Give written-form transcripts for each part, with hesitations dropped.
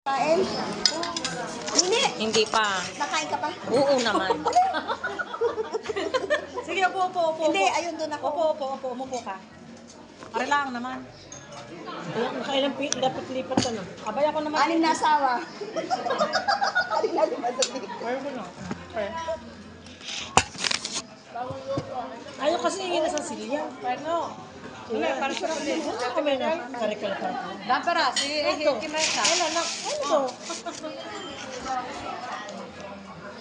Kain? Hindi. Hindi pa. Nakain ka pa? Oo naman. Sige, upo. Hindi, ayun doon ako. Upo. Umupo ka. Para lang naman. Kaya kailan dapat lipat ano? Abay ako naman. Anim na asawa. Anim na lima sa big. Ayaw ko na. Okay. Ayaw kasi hingin na sa silya. Paano? Wala, para sa rin. Kami na. Karikal pa. Dampara, si Kimesa. Wala na. Ano to?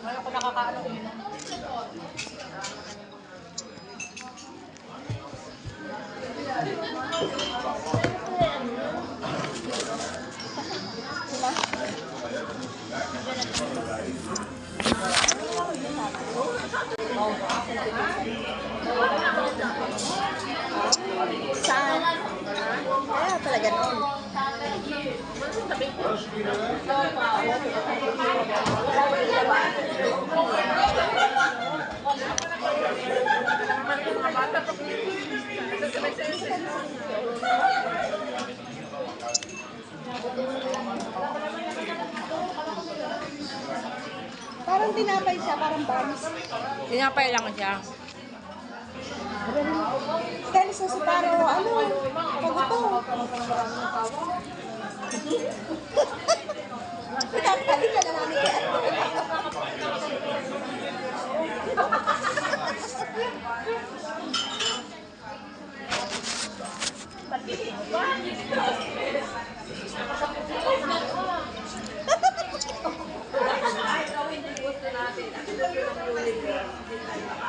Ayaw ko nakakaano. Saan? Kaya talaga noon. Parang tinapay siya, parang buns. Tinapay lang siya. Kaya sa siparo, ano? Paguto. Pinapalik ka na namin kaya.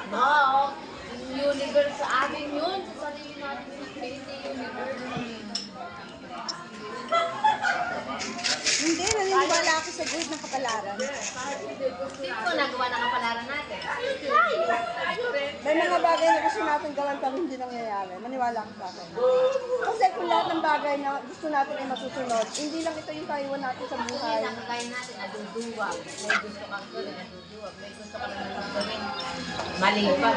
No, universe sa amin yun. Sa sarili natin yung universe. Hindi, naniniwala ako sa good ng kapalaran. Sino mo nagawa ng kapalaran natin? May mga bagay na gusto natin gawin pero hindi nangyayari. Maniwala ka sa akin. Kasi kung lahat ng bagay na gusto natin ay masusunod, hindi lang ito yung kaiwan natin sa buhay. Nakagaya natin, naduduwag. May gusto kang gawin, naduduwag. May gusto ka lang gawin. Mali pa.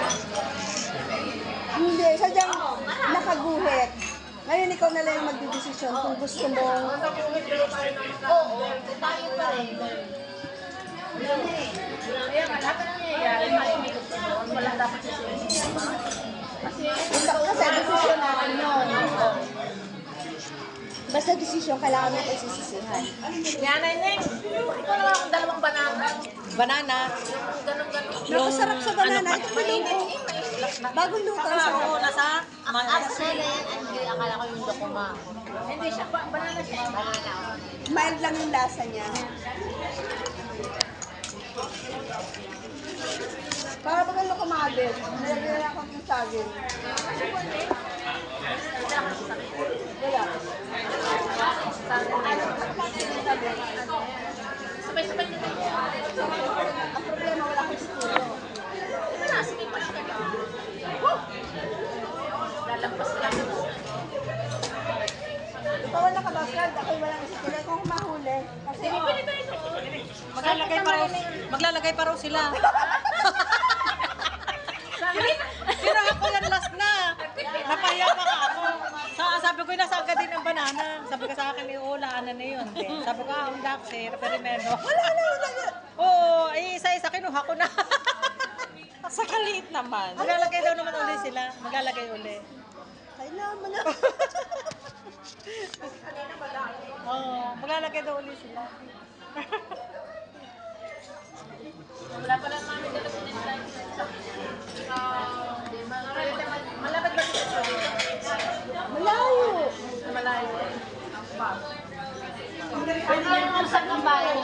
Hindi, sadyang nakaguhit. Ngayon ikaw na lang yung magdidesisyon kung gusto mo. Oo, tayo pa rin. Lahat na nangyayari, may gusto mo. Wala dapat sisisiyan. Kasi desisyon natin yun. Basta desisyon, kailangan natin sisisihan. Yan ay Neng. Ikaw naman akong dalawang banana. Banana. Ganon. Napasarap sa banana. Ito pa luto. Bagong luto sa Oo, nasa? Actually, yan, Anjoy, akala ko yung dokuma. Hindi siya, banana siya. Banana. mild lang yung lasa niya. Para pag ano kumadit, nilagyan ako ng saging. Wala. Sabay-sabay nito. Ang problema, wala akong siguro. Wala, sige pa siya. Lalampas lang. Ikaw wala ka basket, ako'y walang isip. Kung kumahuli. Kasi Maglalagay pa raw sila. Pero ako yan last na. Napaya pa ka ako. Sabi ko, nasa agad din ang banana. Sabi ko sa akin, ulaan na yun. Sabi ko, ang daksi, reperimento. wala. Oo, isa-isa kinuha ko na. Sa kaliit naman. Maglalagay daw naman uli sila. Maglalagay uli. Kailangan mo na. Oo, maglalagay daw uli sila. Wala pa lang namin dala sa nila. Malapit ba dito? Malayo. Malayo. Pwede lang ang usap ng bayan.